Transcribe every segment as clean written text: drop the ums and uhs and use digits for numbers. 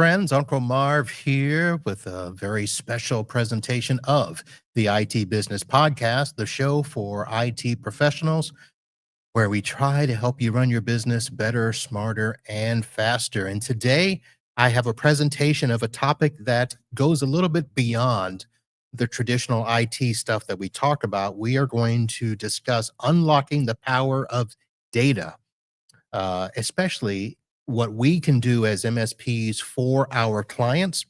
friends. Uncle Marv here with a very special presentation of the IT Business Podcast, the show for IT professionals, where we try to help you run your business better, smarter, and faster. And today I have a presentation of a topic that goes a little bit beyond the traditional IT stuff that we talk about. We are going to discuss unlocking the power of data, especially what we can do as MSPs for our clients.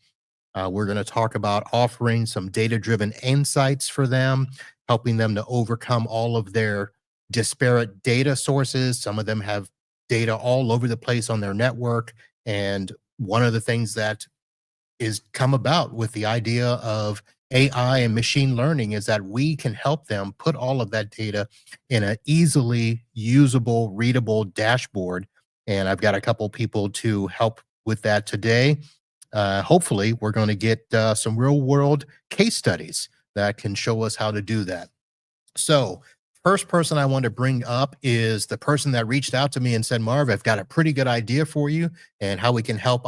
We're going to talk about offering some data-driven insights for them, helping them to overcome all of their disparate data sources. Some of them have data all over the place on their network. And one of the things that is come about with the idea of AI and machine learning is that we can help them put all of that data in an easily usable, readable dashboard. And I've got a couple people to help with that today. Hopefully, we're going to get some real world case studies that can show us how to do that. So, first person I want to bring up is the person that reached out to me and said, Marv, I've got a pretty good idea for you and how we can help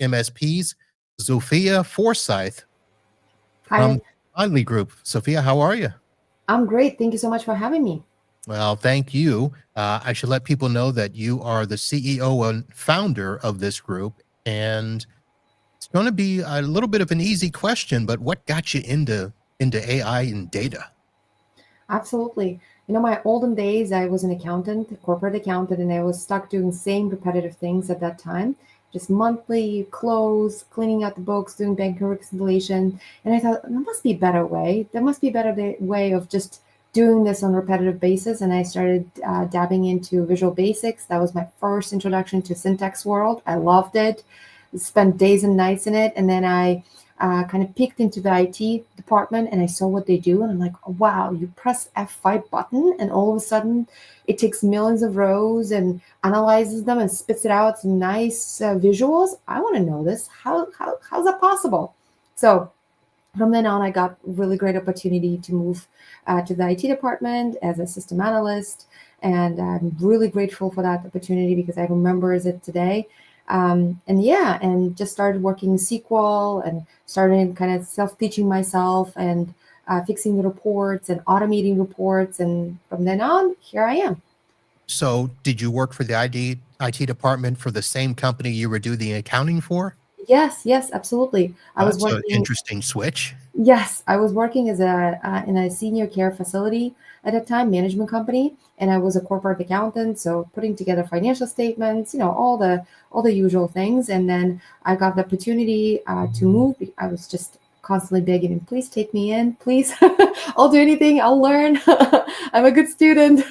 MSPs. Zulfiya Forsythe Hi, from Omadli Group. Sophia, how are you? I'm great. Thank you so much for having me. Well, thank you. I should let people know that you are the CEO and founder of this group. And it's going to be a little bit of an easy question, but what got you into AI and data? Absolutely. My olden days, I was an accountant, a corporate accountant, and I was stuck doing same repetitive things at that time, just monthly close, cleaning out the books, doing bank reconciliation. And I thought, there must be a better way. There must be a better way of just doing this on a repetitive basis. And I started dabbing into Visual Basics. That was my first introduction to syntax world. I loved it. Spent days and nights in it. And then I kind of peeked into the IT department and I saw what they do. And I'm like, oh, wow, you press F5 button and all of a sudden it takes millions of rows and analyzes them and spits it out some nice visuals. I want to know this. How's that possible? So from then on, I got really great opportunity to move to the IT department as a system analyst. And I'm really grateful for that opportunity because I remember it today. And just started working SQL and started kind of self-teaching myself and fixing the reports and automating reports. And from then on, here I am. So, did you work for the IT department for the same company you were doing the accounting for? Yes, absolutely. I was That's an working. interesting switch. Yes, I was working as a in a senior care facility at a time, management company, and I was a corporate accountant, so putting together financial statements, all the usual things. And then I got the opportunity to move. I was just constantly begging him, please take me in, please. I'll do anything. I'll learn. I'm a good student.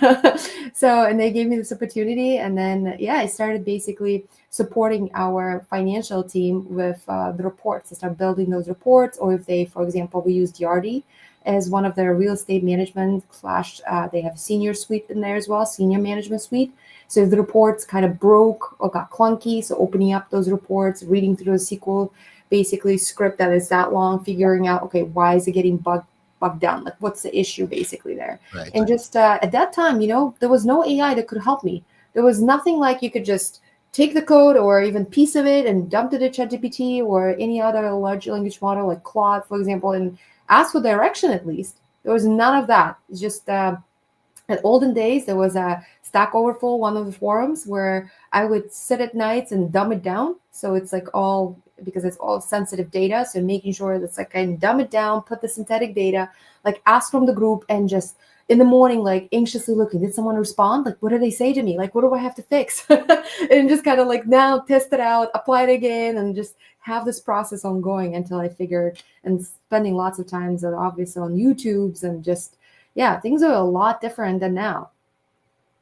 So, and they gave me this opportunity, and then I started basically supporting our financial team with the reports. They start building those reports, or if they, for example, we used Yardi as one of their real estate management slash, they have senior suite in there as well, senior management suite. So if the reports kind of broke or got clunky, so opening up those reports, reading through the SQL, basically script that is that long, figuring out, okay, why is it getting bogged down? Like, what's the issue basically there? Right. And just at that time, there was no AI that could help me. There was nothing like you could just take the code or even piece of it and dump it to ChatGPT or any other large language model like Claude, for example, and ask for direction at least. There was none of that. It's just at olden days, there was a Stack Overflow, one of the forums, where I would sit at nights and dumb it down. So it's like all, because it's all sensitive data. So making sure that's like I can dumb it down, put the synthetic data, like ask from the group and just in the morning, like anxiously looking, did someone respond? Like, what did they say to me? Like, what do I have to fix? And just kind of like now test it out, apply it again, and just have this process ongoing until I figured, and spending lots of times obviously on YouTubes and just, things are a lot different than now.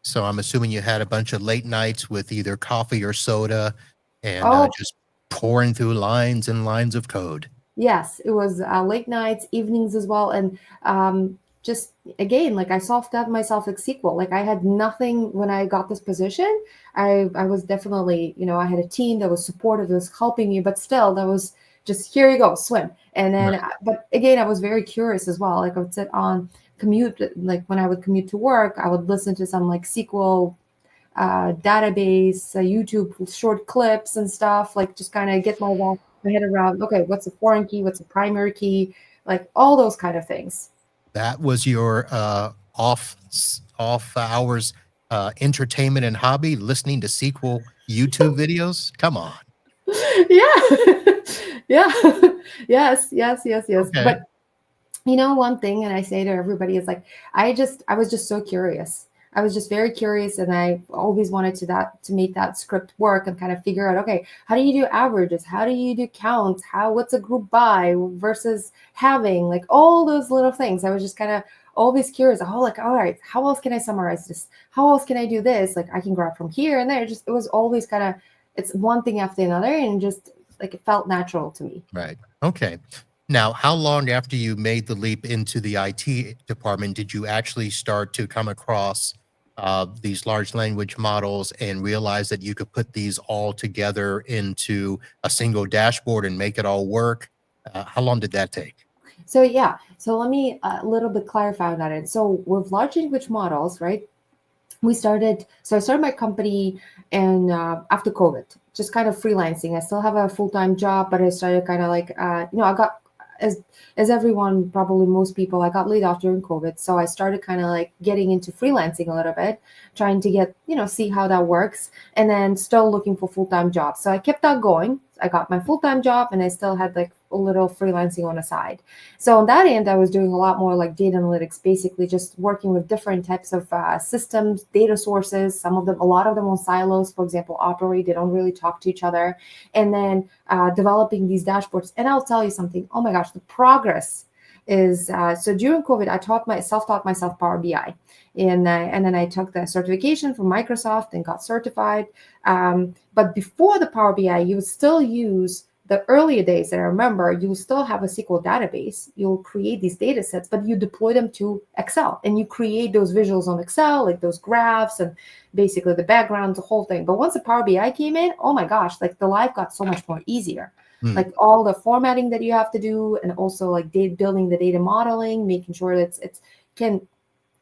So I'm assuming you had a bunch of late nights with either coffee or soda and Oh, just pouring through lines and lines of code. yes, it was late nights, evenings as well. And just again, like I solved that myself like SQL. Like I had nothing when I got this position. I was definitely, I had a team that was supportive, that was helping me, but still, that was just here you go, swim. And then, Right. but again, I was very curious as well. Like I would sit on commute, like when I would commute to work, I would listen to some like SQL database, YouTube short clips and stuff, like just kind of get my head around, okay, what's a foreign key, what's a primary key, like all those kind of things. That was your off hours entertainment and hobby, listening to SQL YouTube videos? Come on. Yeah. Yeah. Yes. Okay. But one thing, and I say to everybody is like, I was just so curious. I was just very curious, and I always wanted to make that script work and kind of figure out, okay, how do you do averages? How do you do counts? What's a group by versus having, like all those little things. I was just kind of always curious. Oh, like, all right, how else can I summarize this? How else can I do this? Like I can grab from here and there. It was always kind of, it's one thing after another, and just like it felt natural to me. Right. Okay. Now, how long after you made the leap into the IT department did you actually start to come across these large language models and realize that you could put these all together into a single dashboard and make it all work? How long did that take? So yeah, so let me a little bit clarify on that end. So with large language models, right? I started my company and after COVID, just kind of freelancing. I still have a full-time job, but I started kind of like, I got, as everyone, probably most people, I got laid off during COVID. So I started kind of like getting into freelancing a little bit, trying to get, see how that works, and then still looking for full-time jobs. So I kept that going. I got my full-time job and I still had like a little freelancing on the side. So on that end, I was doing a lot more like data analytics, basically just working with different types of systems, data sources. A lot of them on silos, for example, operate. They don't really talk to each other. And then developing these dashboards. And I'll tell you something. Oh my gosh, the progress is so during COVID, I self-taught myself Power BI. And then I took the certification from Microsoft and got certified. But before the Power BI, you would still use the earlier days that I remember, you still have a SQL database. You'll create these data sets, but you deploy them to Excel and you create those visuals on Excel, like those graphs and basically the background, the whole thing. But once the Power BI came in, oh my gosh, like the life got so much more easier. Hmm. Like all the formatting that you have to do, and also like building the data modeling, making sure that it's can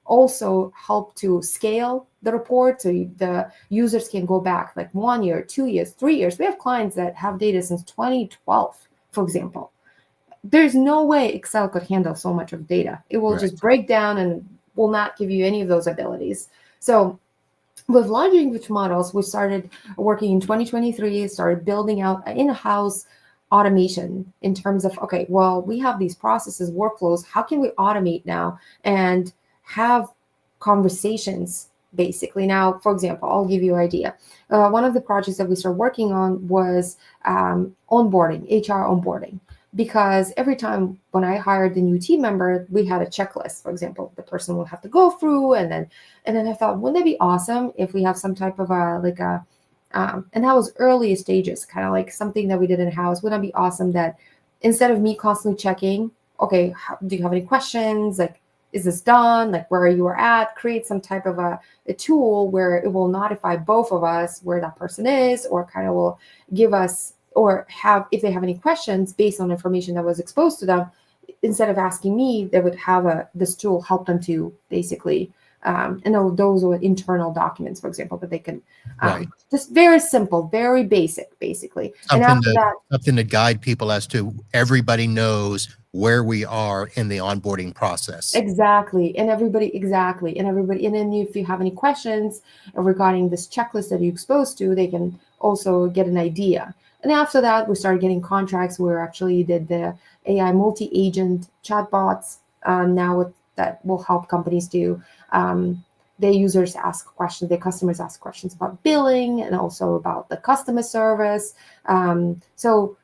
also help to scale the report so the users can go back like 1 year, 2 years, 3 years. We have clients that have data since 2012, for example. There's no way Excel could handle so much of data. It will Right. just break down and will not give you any of those abilities. So with large language models, we started working in 2023, started building out in-house automation in terms of, okay, well, we have these processes, workflows. How can we automate now and have conversations basically? Now, for example, I'll give you an idea. One of the projects that we started working on was onboarding, HR onboarding. Because every time when I hired the new team member, we had a checklist. For example, the person will have to go through, and then I thought, wouldn't it be awesome if we have some type of and that was early stages, kind of like something that we did in house. Wouldn't it be awesome that instead of me constantly checking, okay, do you have any questions? Like, is this done? Like, where you are at? Create some type of a tool where it will notify both of us where that person is, or kind of will give us, or have, if they have any questions based on information that was exposed to them, instead of asking me, they would have this tool help them to basically, and those are internal documents, for example, that they can, Right. just very simple, very basic, basically. And Something after that, something to guide people as to everybody knows where we are in the onboarding process. exactly. And then if you have any questions regarding this checklist that you're exposed to, they can also get an idea. And after that, we started getting contracts where actually did the AI multi-agent chatbots. That will help companies do. Their users ask questions, their customers ask questions about billing and also about the customer service. So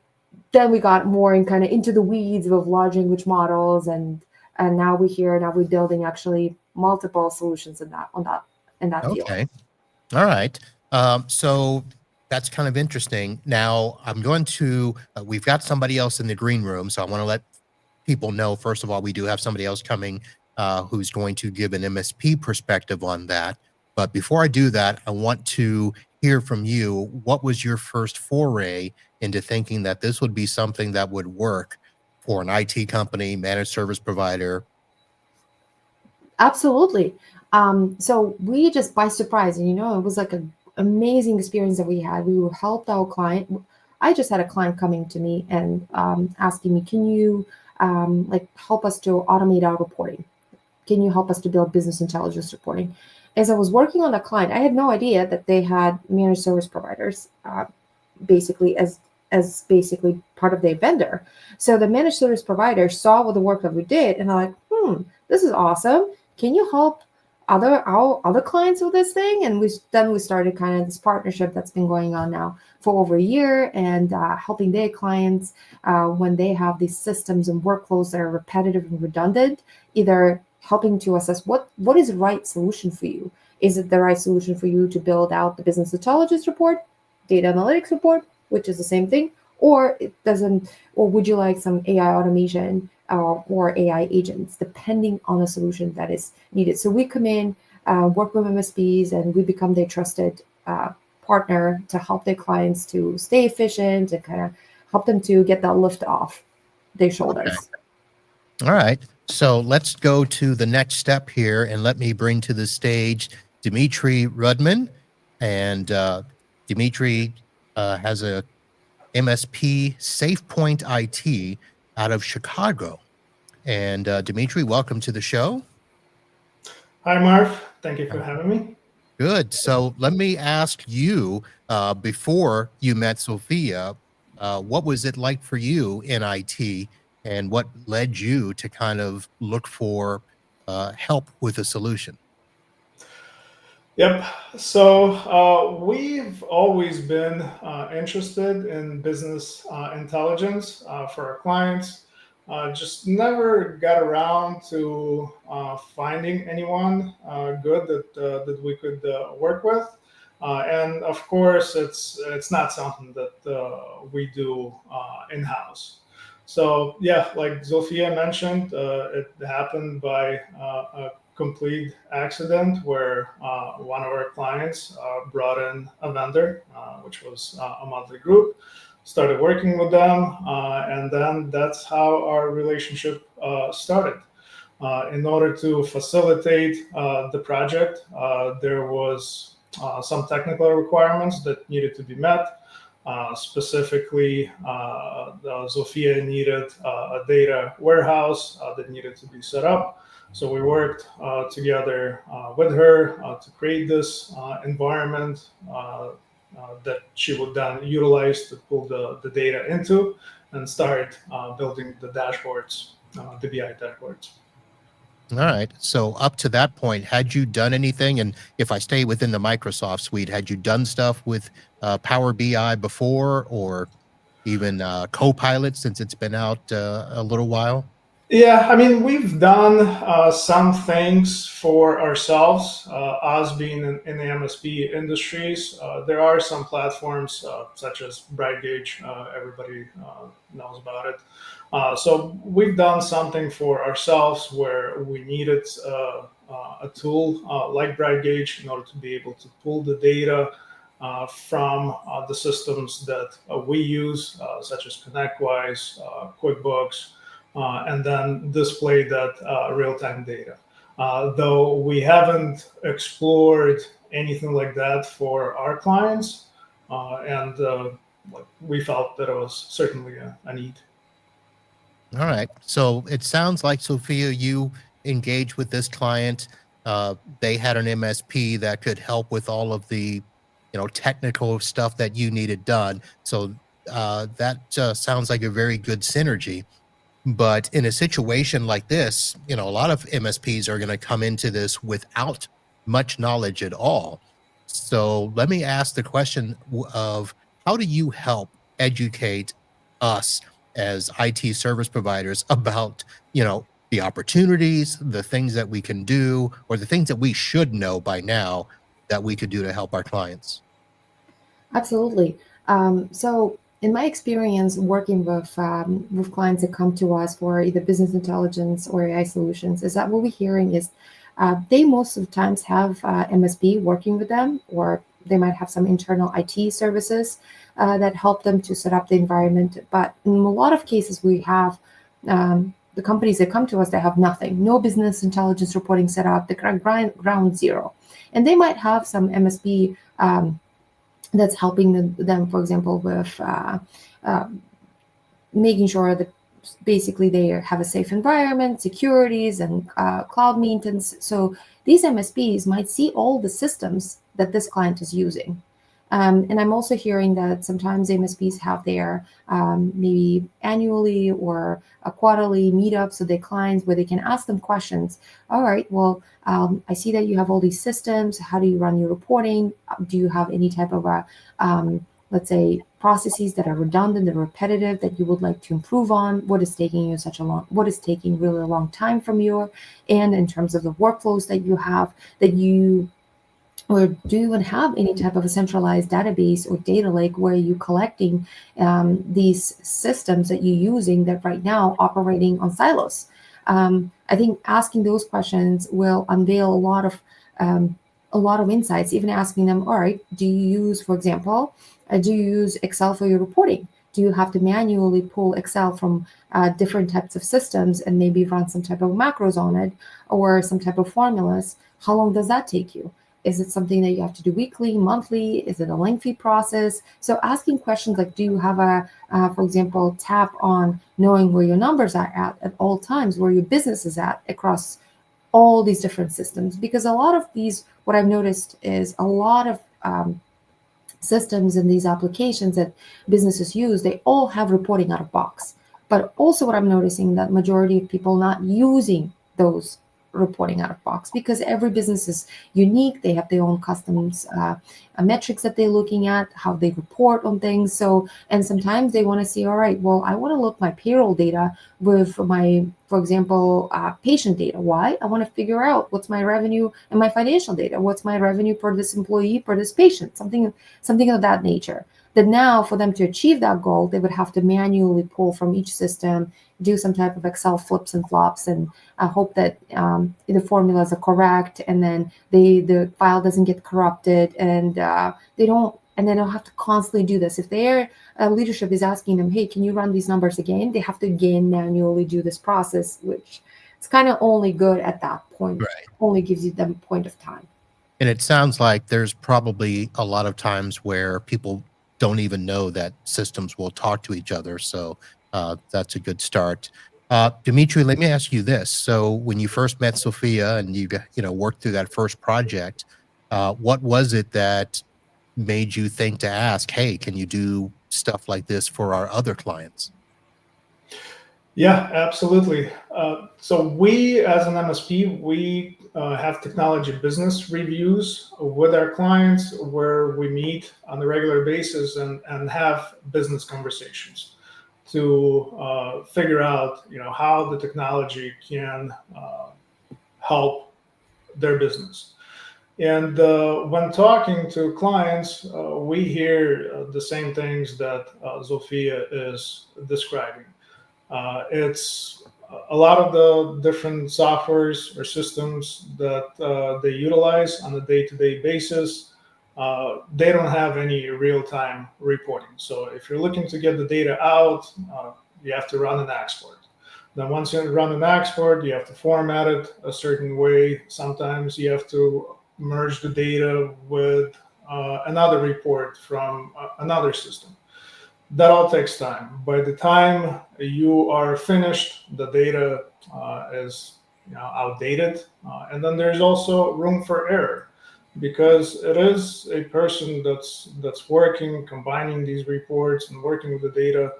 then we got more in kind of into the weeds of large language models, and now we're building actually multiple solutions in that field. Okay. All right. So that's kind of interesting. Now I'm going to, we've got somebody else in the green room. So I want to let people know, first of all, we do have somebody else coming who's going to give an MSP perspective on that. But before I do that, I want to hear from you. What was your first foray into thinking that this would be something that would work for an IT company, managed service provider? Absolutely. So we just by surprise, and it was like an amazing experience that we had. We helped our client. I just had a client coming to me and asking me, "Can you like help us to automate our reporting? Can you help us to build business intelligence reporting?" As I was working on the client, I had no idea that they had managed service providers basically as basically part of their vendor. So the managed service provider saw what the work that we did, and they're like, this is awesome. Can you help our other clients with this thing? And we started kind of this partnership that's been going on now for over a year, and helping their clients when they have these systems and workflows that are repetitive and redundant, either helping to assess what is the right solution for you. Is it the right solution for you to build out the business intelligence report, data analytics report, which is the same thing, or it doesn't, or would you like some AI automation or AI agents, depending on the solution that is needed. So we come in, work with MSPs, and we become their trusted partner to help their clients to stay efficient and kind of help them to get that lift off their shoulders. All right. So let's go to the next step here, and let me bring to the stage Dmitry Rudman. And Dmitry has a MSP, SafePoint IT, out of Chicago. And Dmitry, welcome to the show. Hi, Marv. Thank you for having me. Good. So let me ask you, before you met Zulfiya, what was it like for you in IT, and what led you to kind of look for help with a solution? Yep. So we've always been interested in business intelligence for our clients. Just never got around to finding anyone good that we could work with. And of course, it's not something that we do in house. So yeah, like Zulfiya mentioned, it happened by a complete accident where one of our clients brought in a vendor, which was Omadli Group, started working with them, and then that's how our relationship started. In order to facilitate the project, there was some technical requirements that needed to be met. Specifically, Zulfiya needed a data warehouse that needed to be set up. So we worked together with her to create this environment that she would then utilize to pull the data into and start building the dashboards, the BI dashboards. All right. So up to that point, had you done anything? And if I stay within the Microsoft suite, had you done stuff with Power BI before, or even Copilot, since it's been out a little while? Yeah, I mean, we've done some things for ourselves, us being in the MSP industries. There are some platforms such as BrightGauge, everybody knows about it. So we've done something for ourselves where we needed a tool like BrightGauge in order to be able to pull the data from the systems that we use, such as ConnectWise, QuickBooks, and then display that real-time data. Though we haven't explored anything like that for our clients, and we felt that it was certainly a need. All right. So it sounds like, Zulfiya, you engaged with this client. They had an MSP that could help with all of the, technical stuff that you needed done. So that sounds like a very good synergy. But in a situation like this, a lot of MSPs are going to come into this without much knowledge at all. So let me ask the question of, how do you help educate us as IT service providers about, the opportunities, the things that we can do, or the things that we should know by now that we could do to help our clients? Absolutely. So, in my experience working with clients that come to us for either business intelligence or AI solutions, is that what we're hearing is they most of the times have MSP working with them, or they might have some internal IT services that help them to set up the environment. But in a lot of cases, we have the companies that come to us, they have nothing, no business intelligence reporting set up, the ground zero. And they might have some MSP that's helping them, for example, with making sure that basically they have a safe environment, securities, and cloud maintenance. So these MSPs might see all the systems that this client is using. And I'm also hearing that sometimes MSPs have their maybe annually or a quarterly meetups with their clients where they can ask them questions. All right, well, I see that you have all these systems. How do you run your reporting? Do you have any type of a let's say processes that are redundant and repetitive that you would like to improve on? What is taking really a long time from you? And in terms of the workflows that you have, that you or do you even have any type of a centralized database or data lake where you're collecting these systems that you're using that right now operating on silos? I think asking those questions will unveil a lot of insights. Even asking them, all right, do you use, for example, do you use Excel for your reporting? Do you have to manually pull Excel from different types of systems and maybe run some type of macros on it or some type of formulas? How long does that take you? Is it something that you have to do weekly, monthly? Is it a lengthy process? So asking questions like, do you have a, for example, tap on knowing where your numbers are at all times, where your business is at across all these different systems? Because a lot of these, what I've noticed is a lot of systems and these applications that businesses use, they all have reporting out of box. But also what I'm noticing that majority of people not using those reporting out of box because every business is unique. They have their own customs metrics that they're looking at, how they report on things. So, and sometimes they want to see, all right, well, I want to look my payroll data with my, for example, patient data. Why? I want to figure out what's my revenue and my financial data. What's my revenue per this employee, per this patient, something of that nature. That now for them to achieve that goal, they would have to manually pull from each system, do some type of Excel flips and flops, and hope that the formulas are correct, and then the file doesn't get corrupted, and they don't have to constantly do this. If their leadership is asking them, hey, can you run these numbers again? They have to again manually do this process, which is kind of only good at that point. Right. Only gives you them point of time. And it sounds like there's probably a lot of times where people don't even know that systems will talk to each other. So that's a good start. Dmitry, let me ask you this. So when you first met Zulfiya and you worked through that first project, what was it that made you think to ask, hey, can you do stuff like this for our other clients? Yeah, absolutely. So we, as an MSP, we have technology business reviews with our clients where we meet on a regular basis and have business conversations to figure out, how the technology can help their business. And when talking to clients, we hear the same things that Zulfiya is describing. It's a lot of the different softwares or systems that they utilize on a day-to-day basis. They don't have any real-time reporting. So if you're looking to get the data out, you have to run an export. Then once you run an export, you have to format it a certain way. Sometimes you have to merge the data with another report from another system. That all takes time. By the time you are finished, the data is outdated, and then there's also room for error because it is a person that's working, combining these reports and working with the data.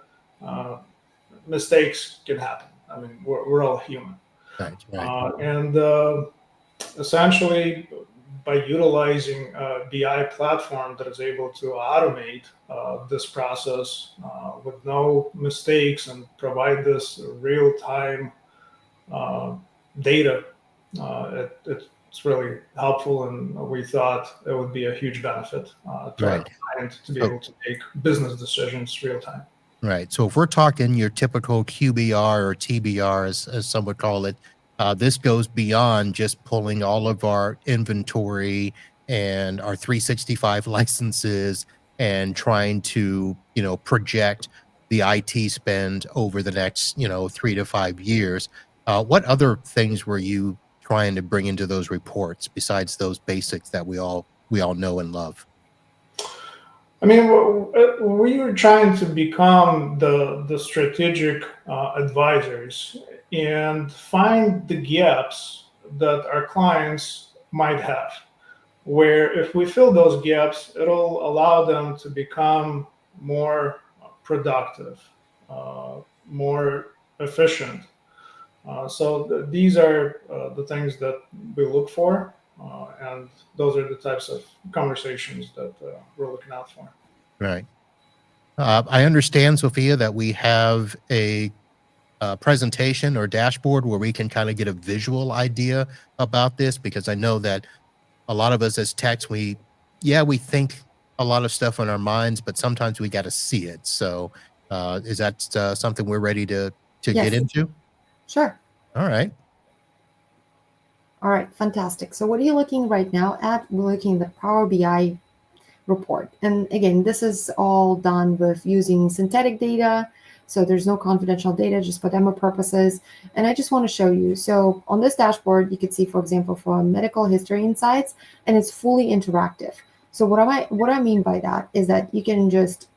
Mistakes can happen. I mean, we're all human, Right, right. and essentially by utilizing a BI platform that is able to automate this process with no mistakes and provide this real-time data, it's really helpful, and we thought it would be a huge benefit to our Right. client to be So- able to make business decisions real time. Right. So if we're talking your typical QBR or TBR, as some would call it, this goes beyond just pulling all of our inventory and our 365 licenses and trying to, project the IT spend over the next, 3 to 5 years. What other things were you trying to bring into those reports besides those basics that we all know and love? I mean, we were trying to become the strategic advisors and find the gaps that our clients might have. Where if we fill those gaps, it'll allow them to become more productive, more efficient. So these are the things that we look for, and those are the types of conversations that we're looking out for. Right. I understand, Sophia, that we have a presentation or dashboard where we can kind of get a visual idea about this, because I know that a lot of us as techs, we think a lot of stuff in our minds, but sometimes we got to see it. So, is that something we're ready to get Yes, into? sure. All right. All right, fantastic. So what are you looking right now at? We're looking at the Power BI report. And again, this is all done with using synthetic data. So there's no confidential data, just for demo purposes. And I just want to show you. So on this dashboard, you can see, for example, for medical history insights, and it's fully interactive. So what I mean by that is that you can just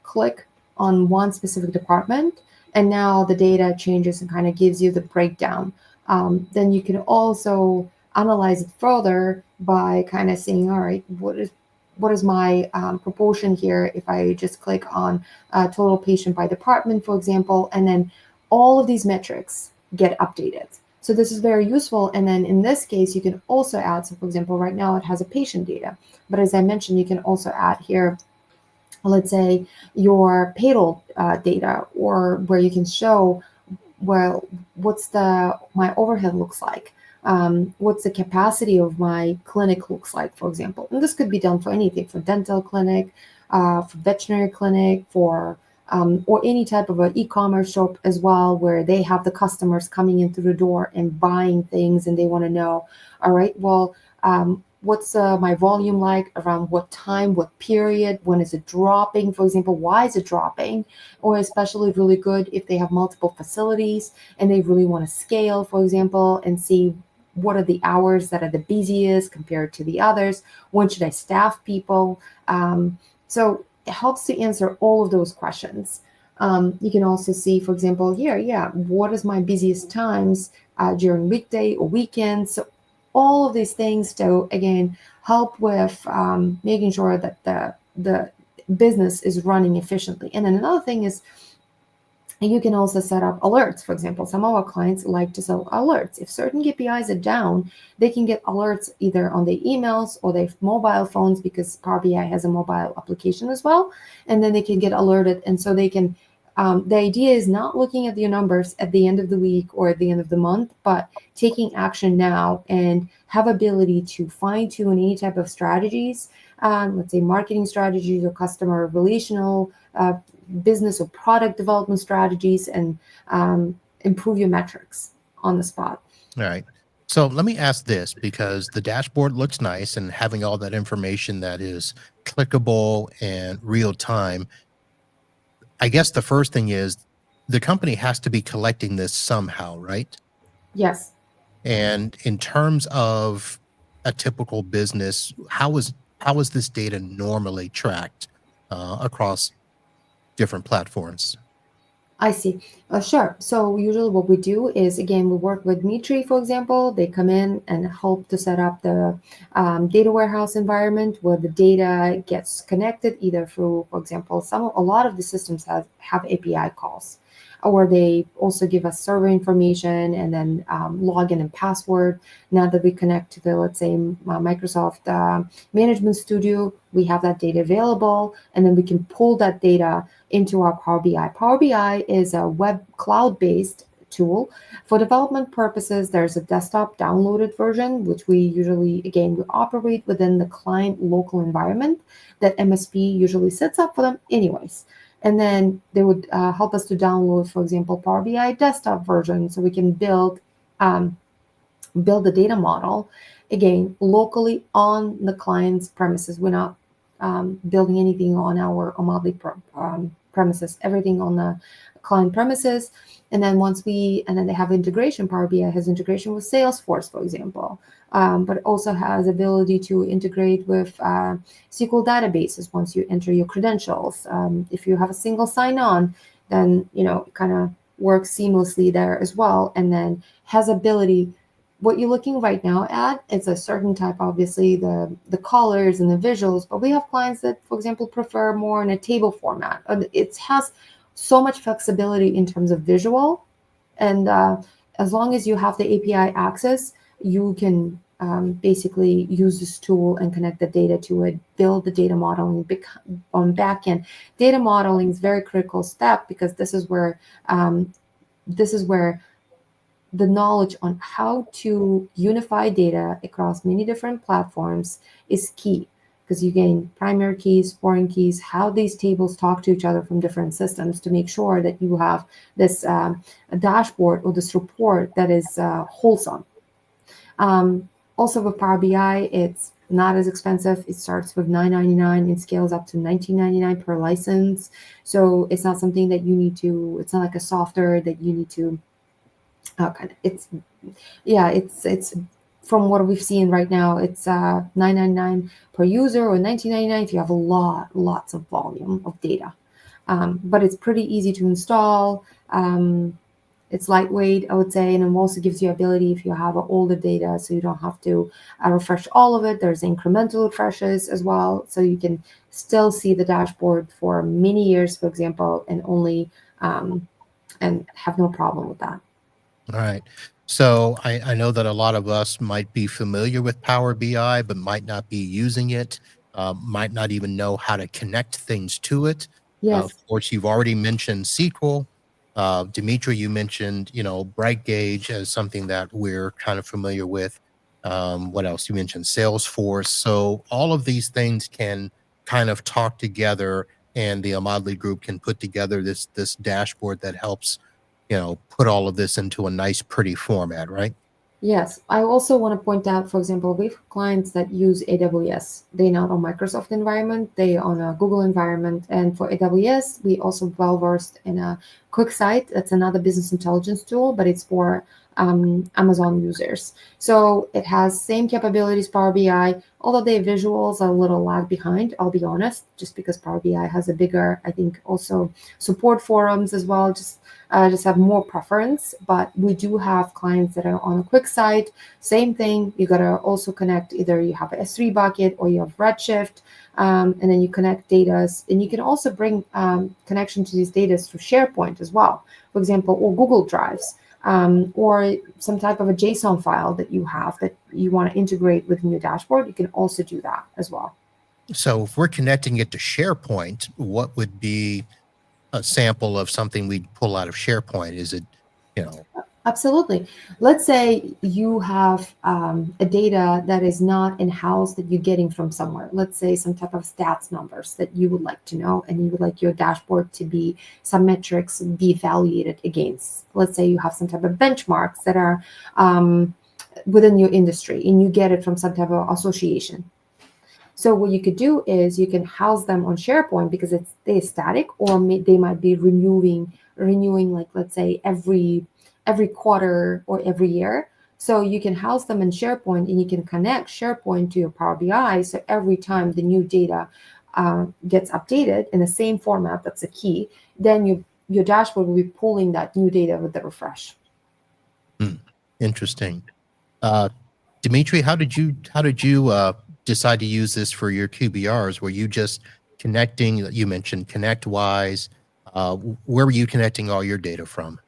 click on one specific department, and now the data changes and kind of gives you the breakdown. Then you can also analyze it further by kind of saying, all right, what is my proportion here if I just click on total patient by department, for example, and then all of these metrics get updated. So this is very useful. And then in this case, you can also add, so for example, right now it has a patient data, but as I mentioned, you can also add here, let's say, your payroll data, or where you can show, well, what's my overhead looks like, what's the capacity of my clinic looks like, for example. And this could be done for anything, for dental clinic, for veterinary clinic, for or any type of an e-commerce shop as well, where they have the customers coming in through the door and buying things, and they want to know, all right, well, what's my volume like, around what time, what period, when is it dropping, for example, why is it dropping? Or especially really good if they have multiple facilities and they really want to scale, for example, and see what are the hours that are the busiest compared to the others, when should I staff people. So it helps to answer all of those questions. You can also see, for example, here, what is my busiest times during weekday or weekends. So all of these things to, again, help with making sure that the business is running efficiently. And then another thing is, you can also set up alerts. For example, some of our clients like to sell alerts. If certain KPIs are down, they can get alerts either on their emails or their mobile phones, because Power BI has a mobile application as well. And then they can get alerted. And so they can, the idea is not looking at your numbers at the end of the week or at the end of the month, but taking action now and have ability to fine tune any type of strategies, let's say marketing strategies or customer relational business or product development strategies, and improve your metrics on the spot. All right. So let me ask this, because the dashboard looks nice and having all that information that is clickable and real time. I guess the first thing is the company has to be collecting this somehow, right? Yes. And in terms of a typical business, how is this data normally tracked across different platforms? I see. Sure. So usually what we do is, again, we work with Dmitry, for example. They come in and help to set up the data warehouse environment where the data gets connected either through, for example, a lot of the systems have API calls, or they also give us server information and then login and password. Now that we connect to the, let's say, Microsoft Management Studio, we have that data available, and then we can pull that data into our Power BI. Power BI is a web cloud-based tool. For development purposes, there's a desktop downloaded version, which we usually, again, we operate within the client local environment that MSP usually sets up for them anyways. And then they would help us to download, for example, Power BI desktop version, so we can build the data model, again, locally on the client's premises. We're not building anything on our Omadli premises, everything on the client premises. And then they have integration. Power BI has integration with Salesforce, for example, but also has ability to integrate with SQL databases once you enter your credentials. If you have a single sign-on, then it kind of works seamlessly there as well. And then has ability. What you're looking right now at, it's a certain type, obviously, the colors and the visuals, but we have clients that, for example, prefer more in a table format. It has so much flexibility in terms of visual, and as long as you have the API access, you can basically use this tool and connect the data to it, build the data modeling on backend. Data modeling is a very critical step, because this is where the knowledge on how to unify data across many different platforms is key, because you gain primary keys, foreign keys, how these tables talk to each other from different systems to make sure that you have this dashboard or this report that is wholesome. Also with Power BI, it's not as expensive. It starts with $9.99 and scales up to $19.99 per license. So it's not something that you need to, it's not like a software that you need to it's from what we've seen right now, it's $9.99 per user, or $19.99 if you have lots of volume of data. But it's pretty easy to install. It's lightweight, I would say, and it also gives you ability if you have older data, so you don't have to refresh all of it. There's incremental refreshes as well, so you can still see the dashboard for many years, for example, and only and have no problem with that. All right. So I know that a lot of us might be familiar with Power BI, but might not be using it, might not even know how to connect things to it. Of Yes. course, you've already mentioned SQL. Dmitry, you mentioned, Bright Gauge as something that we're kind of familiar with. What else? You mentioned Salesforce. So all of these things can kind of talk together, and the Omadli Group can put together this dashboard that helps put all of this into a nice, pretty format, right? Yes, I also want to point out, for example, we have clients that use AWS. They're not on Microsoft environment, they on a Google environment. And for AWS, we also well versed in a QuickSight. That's another business intelligence tool, but it's for Amazon users. So it has same capabilities Power BI, although their visuals are a little lag behind, I'll be honest, just because Power BI has a bigger, I think, also support forums as well, just have more preference. But we do have clients that are on a QuickSight. Same thing, you got to also connect, either you have a S3 bucket or you have Redshift, and then you connect data. And you can also bring connection to these data through SharePoint as well, for example, or Google Drives, or some type of a JSON file that you have that you want to integrate within your dashboard. You can also do that as well. So if we're connecting it to SharePoint, what would be a sample of something we'd pull out of SharePoint? Is it, Absolutely. Let's say you have a data that is not in-house that you're getting from somewhere. Let's say some type of stats numbers that you would like to know, and you would like your dashboard to be some metrics be evaluated against. Let's say you have some type of benchmarks that are within your industry, and you get it from some type of association. So what you could do is you can house them on SharePoint, because they're static, or they might be renewing, like, let's say every quarter or every year. So you can house them in SharePoint, and you can connect SharePoint to your Power BI. So every time the new data gets updated in the same format, that's a key, then your dashboard will be pulling that new data with the refresh. Interesting. Dmitry, how did you decide to use this for your QBRs? Were you just connecting? You mentioned ConnectWise. Where were you connecting all your data from?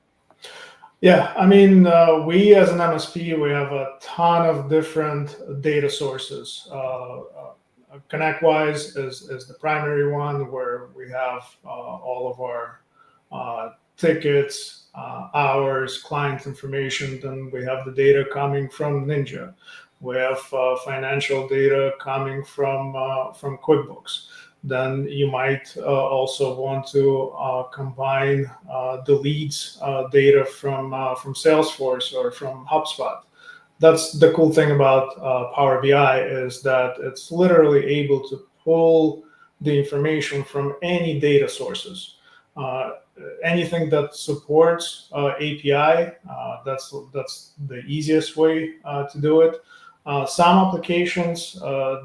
Yeah, I mean, we as an MSP, we have a ton of different data sources. ConnectWise is the primary one, where we have all of our tickets, hours, client information. Then we have the data coming from Ninja. We have financial data coming from QuickBooks. Then you might also want to combine the leads data from Salesforce or from HubSpot. That's the cool thing about Power BI, is that it's literally able to pull the information from any data sources. anything that supports API, that's the easiest way to do it. Some applications,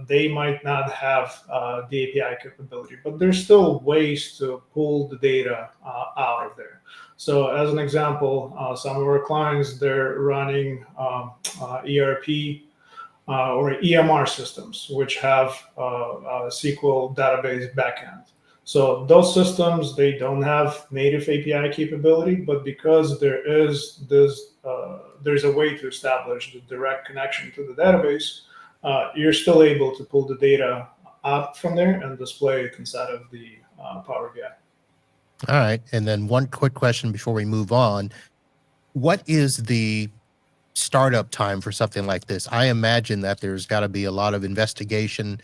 they might not have the API capability, but there's still ways to pull the data out of there. So as an example, some of our clients, they're running ERP or EMR systems, which have a SQL database backend. So those systems, they don't have native API capability, but because there's a way to establish the direct connection to the database, you're still able to pull the data out from there and display it inside of the Power BI. All right. And then one quick question before we move on. What is the startup time for something like this? I imagine that there's got to be a lot of investigation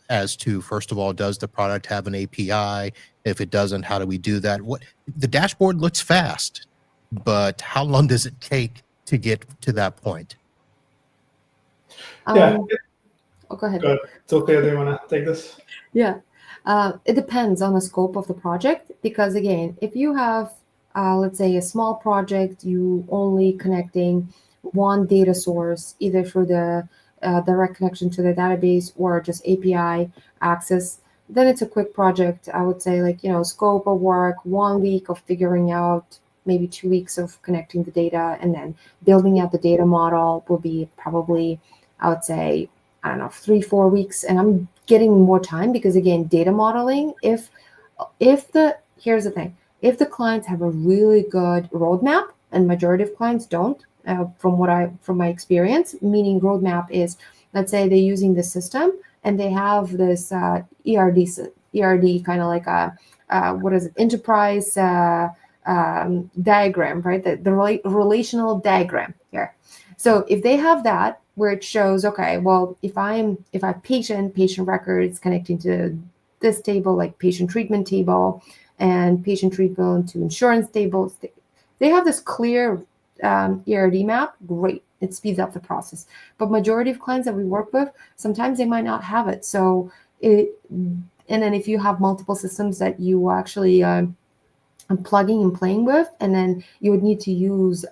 as to, first of all, does the product have an API? If it doesn't, how do we do that? The dashboard looks fast, but how long does it take to get to that point? Yeah. Oh, go ahead. Good. Zulfiya, do you want to take this? Yeah. It depends on the scope of the project, because again, if you have, let's say, a small project, you only connecting one data source, either through the direct connection to the database or just API access, then it's a quick project. I would say, like, scope of work, 1 week of figuring out, maybe 2 weeks of connecting the data, and then building out the data model will be probably, I would say, I don't know, 3-4 weeks. And I'm getting more time because, again, data modeling, here's the thing, if the clients have a really good roadmap, and majority of clients don't, from my experience, meaning roadmap is, let's say they're using the system and they have this ERD kind of like a enterprise diagram, right? The relational diagram here. So if they have that, where it shows, okay, well, if I have patient records connecting to this table, like patient treatment table, and patient treatment to insurance tables, they have this clear ERD map. Great, it speeds up the process. But majority of clients that we work with, sometimes they might not have it. So and then if you have multiple systems that you actually plugging and playing with, and then you would need to use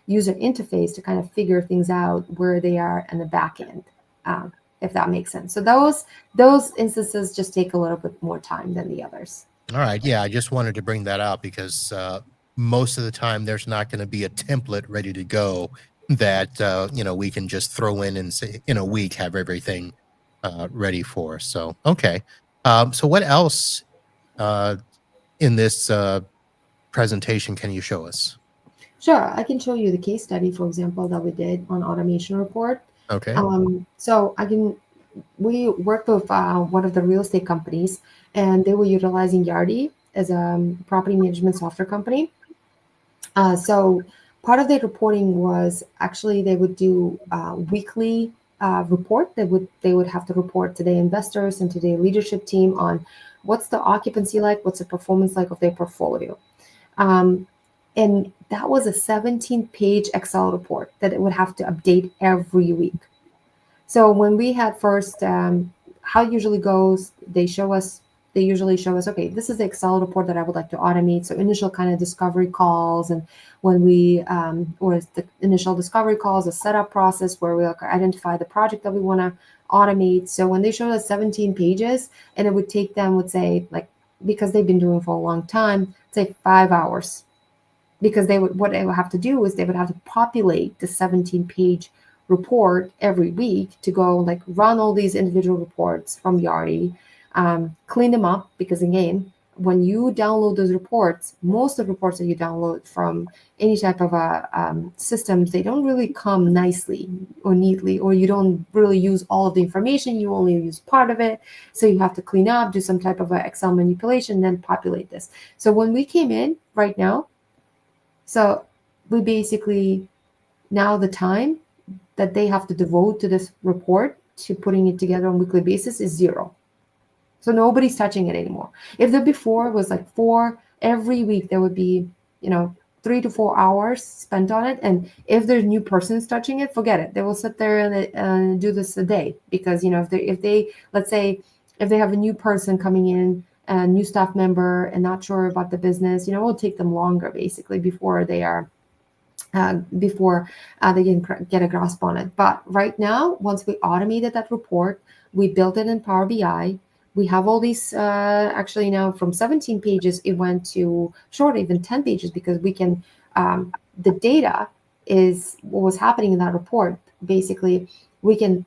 user interface to kind of figure things out where they are in the back end, if that makes sense. So those instances just take a little bit more time than the others. All right. Yeah, I just wanted to bring that out because most of the time there's not going to be a template ready to go that we can just throw in and say in a week have everything ready for. So okay. So what else in this presentation can you show us? Sure, I can show you the case study, for example, that we did on automation report. Okay. So we worked with one of the real estate companies, and they were utilizing Yardi as a property management software company. So part of their reporting was actually they would do weekly report. They would have to report to their investors and to their leadership team on what's the occupancy like, what's the performance like of their portfolio. And that was a 17-page Excel report that it would have to update every week. So when we had first, how it usually goes, they usually show us, okay, this is the Excel report that I would like to automate. So initial kind of discovery calls, and when we, or the initial discovery calls, a setup process where we identify the project that we want to automate. So when they showed us 17 pages, and it would take them, let's say, like, because they've been doing for a long time, say 5 hours. Because what they would have to do is they would have to populate the 17-page report every week to go like run all these individual reports from Yardi, clean them up, because again, when you download those reports, most of the reports that you download from any type of systems, they don't really come nicely or neatly, or you don't really use all of the information, you only use part of it. So you have to clean up, do some type of Excel manipulation, then populate this. So when we came in right now, so we basically, now the time that they have to devote to this report, to putting it together on a weekly basis, is 0. So nobody's touching it anymore. If the before was like 4, every week there would be, 3 to 4 hours spent on it. And if there's new persons touching it, forget it. They will sit there and do this a day, because, if they let's say, if they have a new person coming in a new staff member and not sure about the business, it will take them longer basically before they are they can get a grasp on it. But right now, once we automated that report, we built it in Power BI. We have all these, actually now from 17 pages, it went to short, even 10 pages, because we can, the data is what was happening in that report. Basically, we can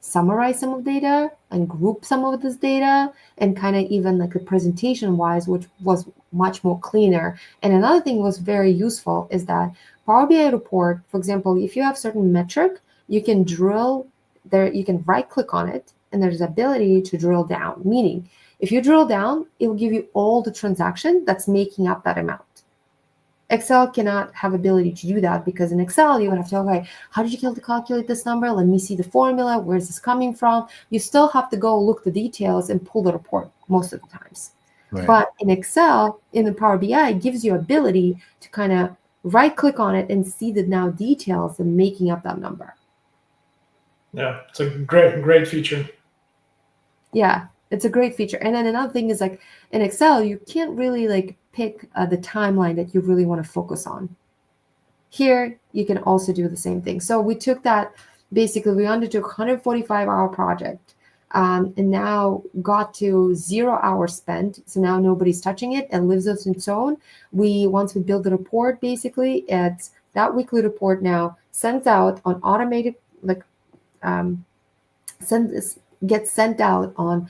summarize some of the data and group some of this data and kind of even like the presentation wise, which was much more cleaner. And another thing was very useful is that Power BI report, for example, if you have certain metric, you can drill there, you can right click on it and there's ability to drill down, meaning if you drill down, it will give you all the transaction that's making up that amount. Excel cannot have ability to do that because in Excel, you would have to, okay, how did you calculate this number? Let me see the formula. Where's this coming from? You still have to go look the details and pull the report most of the times. Right. But in Excel, in the Power BI, it gives you ability to kind of right click on it and see the now details and making up that number. Yeah, it's a great feature. Yeah, it's a great feature. And then another thing is like in Excel, you can't really like pick the timeline that you really want to focus on. Here, you can also do the same thing. So we took that, basically we undertook 145-hour project and now got to 0 hours spent. So now nobody's touching it and lives on its own. Once we build the report, basically it's that weekly report now sends out on automated, like gets sent out on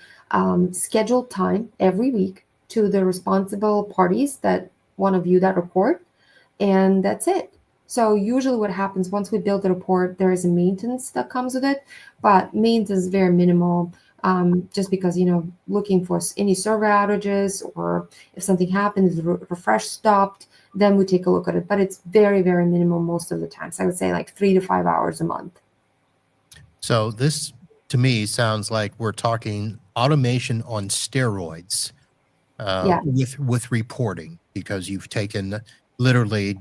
scheduled time every week to the responsible parties that want to view that report. And that's it. So usually what happens once we build the report, there is a maintenance that comes with it, but maintenance is very minimal just because, looking for any server outages or if something happens, refresh stopped, then we take a look at it. But it's very, very minimal most of the time. So I would say like 3 to 5 hours a month. So this, to me, sounds like we're talking automation on steroids with reporting, because you've taken literally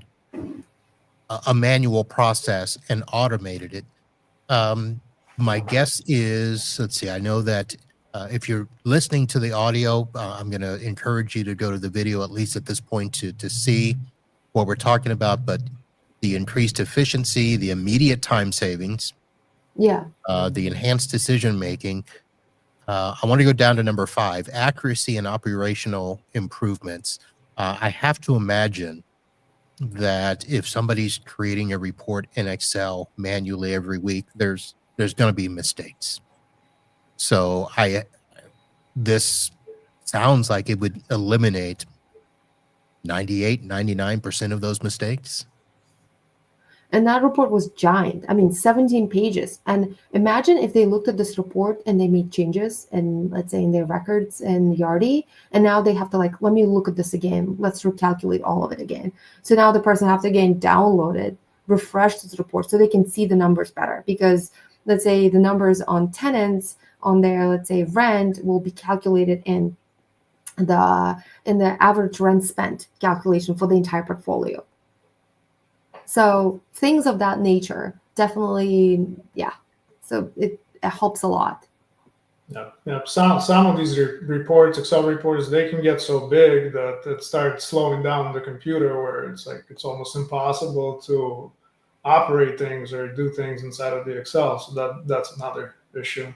a manual process and automated it. My guess is, let's see, I know that if you're listening to the audio, I'm going to encourage you to go to the video, at least at this point, to see what we're talking about, but the increased efficiency, the immediate time savings, the enhanced decision-making. I want to go down to number 5, accuracy and operational improvements. I have to imagine that if somebody's creating a report in Excel manually every week, there's going to be mistakes. So this sounds like it would eliminate 98, 99% of those mistakes. And that report was giant. I mean, 17 pages. And imagine if they looked at this report and they made changes and let's say in their records in Yardi, and now they have to like, let me look at this again. Let's recalculate all of it again. So now the person have to again download it, refresh this report so they can see the numbers better. Because let's say the numbers on tenants on their, let's say rent will be calculated in the average rent spent calculation for the entire portfolio. So things of that nature, definitely, yeah. So it helps a lot. Yeah. Some of these reports, Excel reports, they can get so big that it starts slowing down the computer, where it's like it's almost impossible to operate things or do things inside of the Excel. So that's another issue.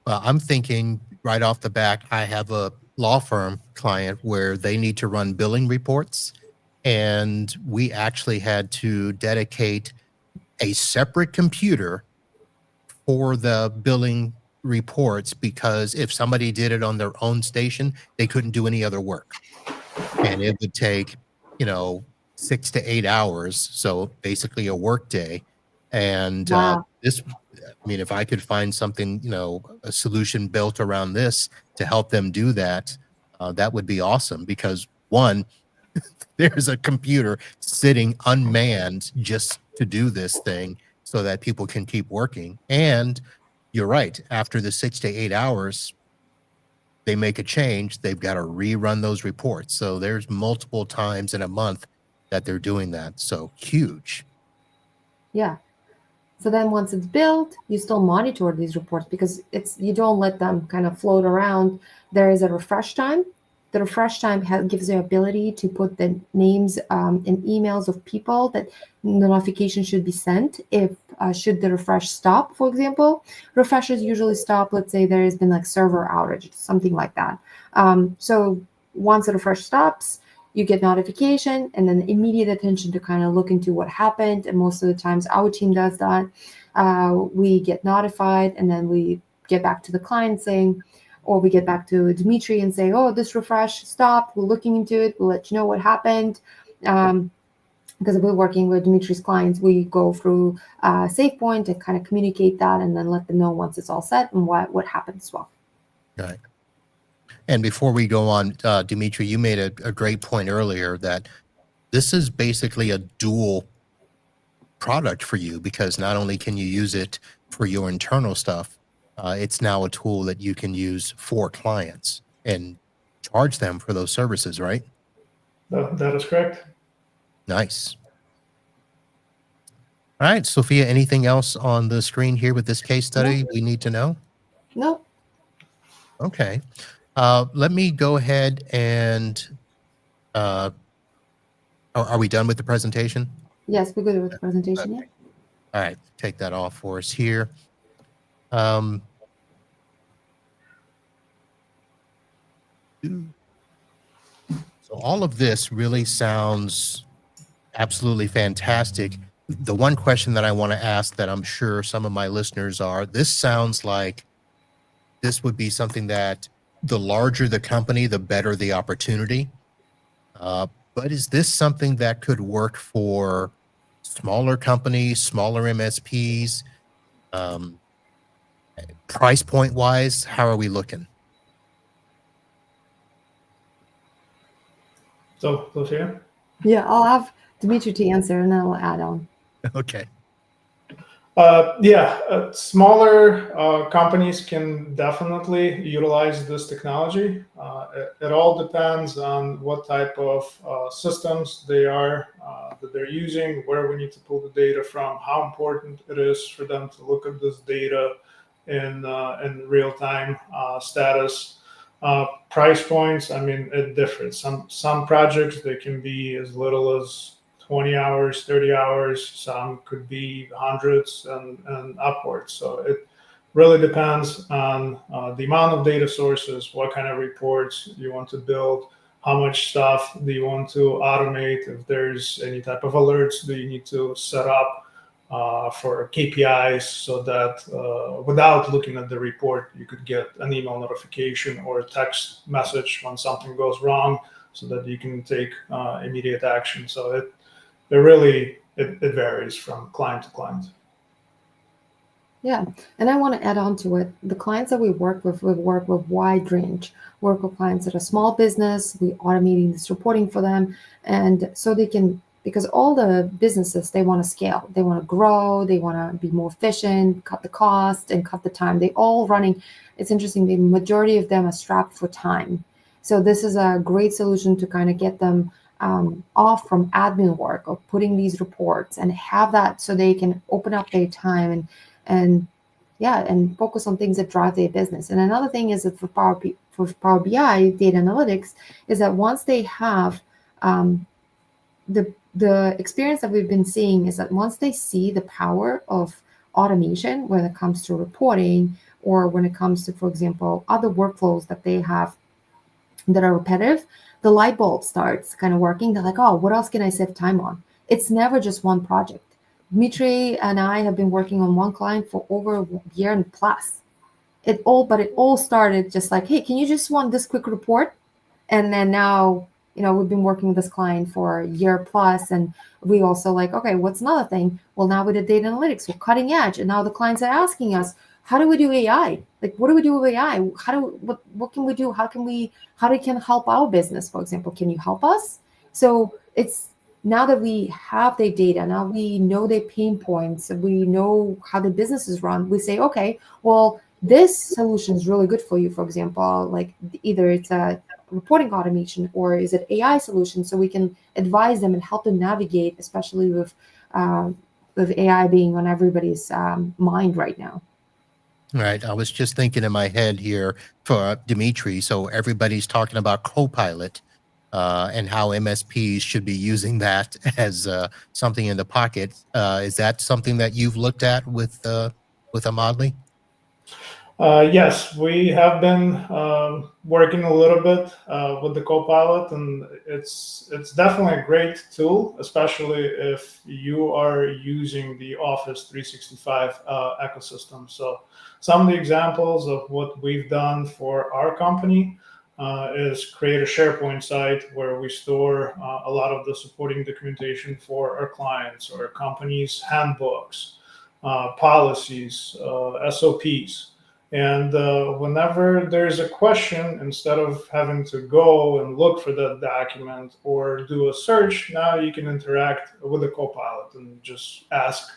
Well, I'm thinking right off the bat, I have a law firm client where they need to run billing reports. And we actually had to dedicate a separate computer for the billing reports, because if somebody did it on their own station, they couldn't do any other work. And it would take, 6 to 8 hours. So basically a work day. And if I could find something, a solution built around this to help them do that, that would be awesome. Because one, there's a computer sitting unmanned just to do this thing so that people can keep working. And you're right, after the 6 to 8 hours, they make a change, they've got to rerun those reports. So there's multiple times in a month that they're doing that. So huge. Yeah. So then once it's built, you still monitor these reports because you don't let them kind of float around. There is a refresh time. The refresh time gives you ability to put the names and emails of people that the notification should be sent if should the refresh stop, for example. Refreshes usually stop, let's say there has been like server outage, something like that. So once the refresh stops, you get notification and then immediate attention to kind of look into what happened. And most of the times our team does that. We get notified and then we get back to the client saying, or we get back to Dmitry and say, oh, this refresh stopped. We're looking into it. We'll let you know what happened. Because we're working with Dmitry's clients, we go through SafePoint and kind of communicate that and then let them know once it's all set and what happened as well. Right. And before we go on, Dmitry, you made a great point earlier that this is basically a dual product for you, because not only can you use it for your internal stuff, it's now a tool that you can use for clients and charge them for those services, right? That is correct. Nice. All right, Sophia, anything else on the screen here with this case study we need to know? No. Okay. Let me go ahead and are we done with the presentation? Yes, we're good with the presentation. Okay. All right, take that off for us here. So all of this really sounds absolutely fantastic. The one question that I want to ask that I'm sure some of my listeners are, this sounds like this would be something that the larger the company, the better the opportunity. But is this something that could work for smaller companies, smaller MSPs? Price point wise, how are we looking? So, Zulfiya? Yeah, I'll have Dmitry to answer and then I'll add on. Okay. Smaller companies can definitely utilize this technology. It all depends on what type of systems that they're using, where we need to pull the data from, how important it is for them to look at this data in real time status. Price points, I mean, it differs. Some projects, they can be as little as 20 hours, 30 hours, some could be hundreds and upwards. So it really depends on the amount of data sources, what kind of reports you want to build, how much stuff do you want to automate, if there's any type of alerts that you need to set up for KPIs so that without looking at the report, you could get an email notification or a text message when something goes wrong so that you can take immediate action. So it varies from client to client. Yeah, and I want to add on to it. The clients that we work with wide range. Work with clients that are small business. We automating this reporting for them, and so they can, because all the businesses, they want to scale, they want to grow, they want to be more efficient, cut the cost and cut the time. They all running. It's interesting. The majority of them are strapped for time. So this is a great solution to kind of get them off from admin work of putting these reports and have that so they can open up their time and focus on things that drive their business. And another thing is that for Power BI data analytics is that once they have the experience that we've been seeing is that once they see the power of automation when it comes to reporting or when it comes to, for example, other workflows that they have that are repetitive, the light bulb starts kind of working. They're like, oh, what else can I save time on? It's never just one project. Dmitry and I have been working on one client for over a year and plus. It all started just like, hey, can you just want this quick report? And then now, we've been working with this client for a year plus, and we also like, okay, what's another thing? Well, now we did data analytics, we're cutting edge, and now the clients are asking us, how do we do AI? Like, what do we do with AI? What can we do? How it can help our business, for example? Can you help us? So it's now that we have their data, now we know their pain points, we know how the business is run. We say, okay, well, this solution is really good for you. For example, like either it's a reporting automation or is it AI solution, so we can advise them and help them navigate, especially with with AI being on everybody's mind right now. Right. I was just thinking in my head here for Dmitry. So everybody's talking about Copilot and how MSPs should be using that as something in the pocket. Is that something that you've looked at with Omadli? Yes, we have been working a little bit with the Copilot, and it's definitely a great tool, especially if you are using the Office 365 ecosystem. So, some of the examples of what we've done for our company is create a SharePoint site where we store a lot of the supporting documentation for our clients or companies' handbooks, policies, SOPs. And whenever there's a question, instead of having to go and look for that document or do a search, now you can interact with the Copilot and just ask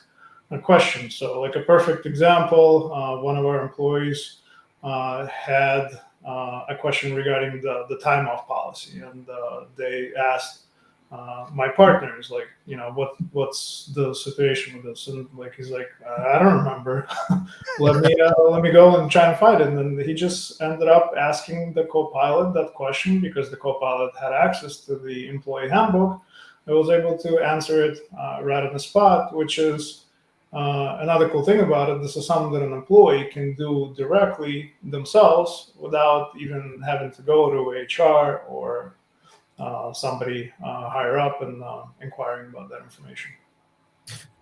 a question. So, like a perfect example, one of our employees had a question regarding the time off policy, and they asked my partners, like, what's the situation with this, and like he's like, I don't remember. Let me go and try and find it. And then he just ended up asking the Copilot that question because the Copilot had access to the employee handbook. I was able to answer it right on the spot, which is another cool thing about it. This is something that an employee can do directly themselves without even having to go to HR or somebody higher up and inquiring about that information.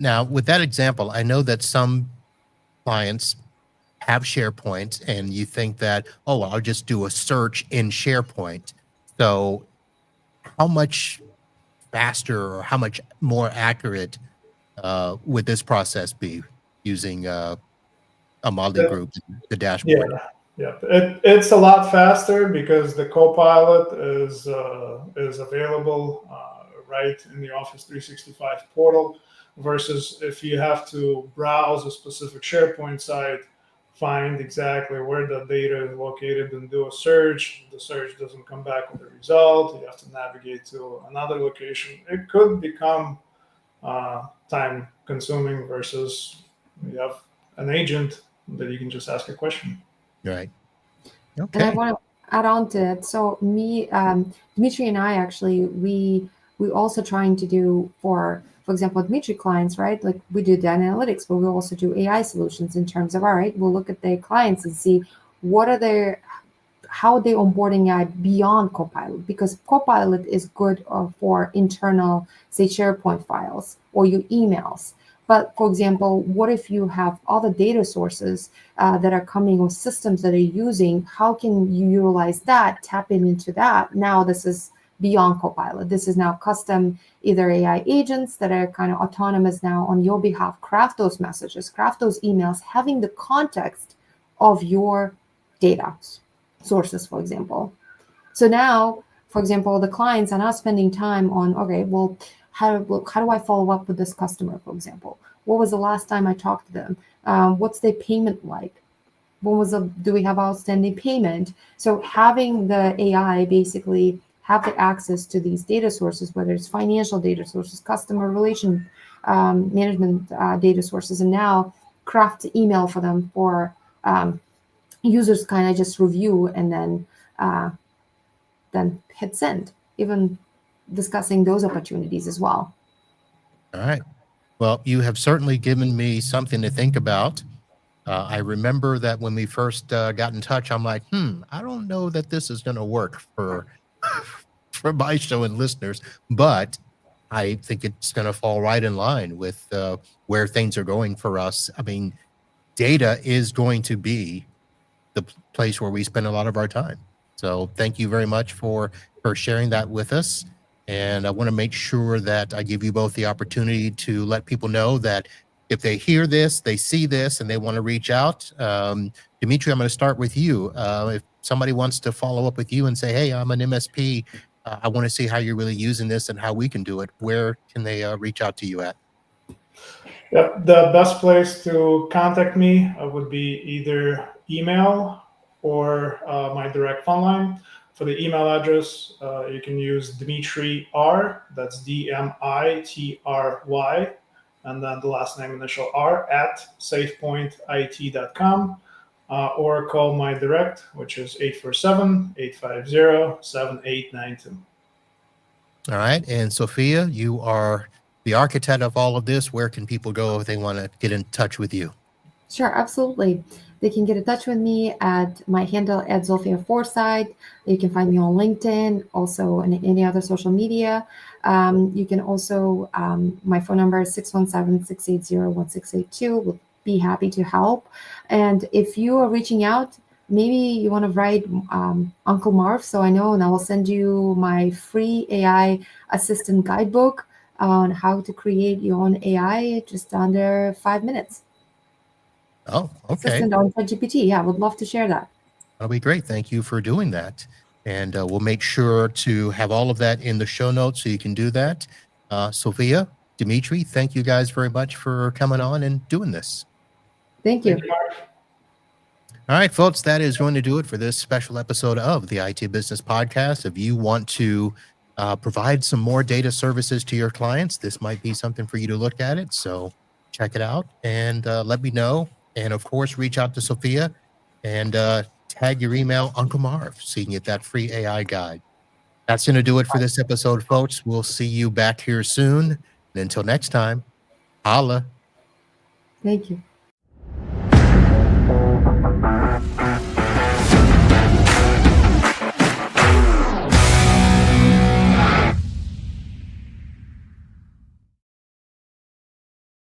Now, with that example, I know that some clients have SharePoint and you think that, oh, well, I'll just do a search in SharePoint. So how much faster or how much more accurate would this process be using Omadli It- Group, the yeah, dashboard? yeah. It's a lot faster because the Copilot is available right in the Office 365 portal, versus if you have to browse a specific SharePoint site, find exactly where the data is located and do a search. The search doesn't come back with a result. You have to navigate to another location. It could become time consuming versus you have an agent that you can just ask a question. Right. And I Okay. want to add on to it. So me, Dmitry and I actually, we also trying to do for example, Dmitry clients, right? Like we do data analytics, but we also do AI solutions in terms of, all right, we'll look at their clients and see what are their, how they onboarding AI beyond Copilot, because Copilot is good for internal, say, SharePoint files or your emails. But for example, what if you have other data sources that are coming or systems that are using? How can you utilize that, tap into that? Now this is beyond Copilot. This is now custom, either AI agents that are kind of autonomous now on your behalf, craft those messages, craft those emails, having the context of your data sources, for example. So now, for example, the clients are not spending time on, okay, well, how do I follow up with this customer, for example? What was the last time I talked to them? What's their payment like? Do we have outstanding payment? So having the AI basically have the access to these data sources, whether it's financial data sources, customer relation management data sources, and now craft email for them for users kind of just review and then hit send, even discussing those opportunities as well. All right. Well, you have certainly given me something to think about. I remember that when we first got in touch, I'm like, I don't know that this is going to work for for my show and listeners, but I think it's going to fall right in line with where things are going for us. I mean, data is going to be the place where we spend a lot of our time. So thank you very much for sharing that with us. And I want to make sure that I give you both the opportunity to let people know that if they hear this, they see this, and they want to reach out. Dmitry, I'm going to start with you. If somebody wants to follow up with you and say, "Hey, I'm an MSP. I want to see how you're really using this and how we can do it," where can they reach out to you at? Yep, the best place to contact me would be either email or my direct phone line. For the email address, you can use Dmitry R. That's Dmitry and then the last name initial R at SafePointIT.com, or call my direct, which is 847-850-7892. All right. And Sophia, you are the architect of all of this. Where can people go if they want to get in touch with you? Sure, absolutely. They can get in touch with me at my handle at Zulfiya Forsythe. You can find me on LinkedIn, also in any other social media. You can also, my phone number is 617-680-1682. We'll be happy to help. And if you are reaching out, maybe you want to write Uncle Marv, so I know, and I will send you my free AI assistant guidebook on how to create your own AI just under 5 minutes. Oh, okay. Assistant on ChatGPT. Yeah, would love to share that. That'll be great. Thank you for doing that. And we'll make sure to have all of that in the show notes so you can do that. Sophia, Dmitry, thank you guys very much for coming on and doing this. Thank you. Thank you, Marv. All right, folks, that is going to do it for this special episode of the IT Business Podcast. If you want to provide some more data services to your clients, this might be something for you to look at it. So check it out and let me know. And of course, reach out to Sophia and tag your email, Uncle Marv, so you can get that free AI guide. That's going to do it for this episode, folks. We'll see you back here soon. And until next time, holla. Thank you.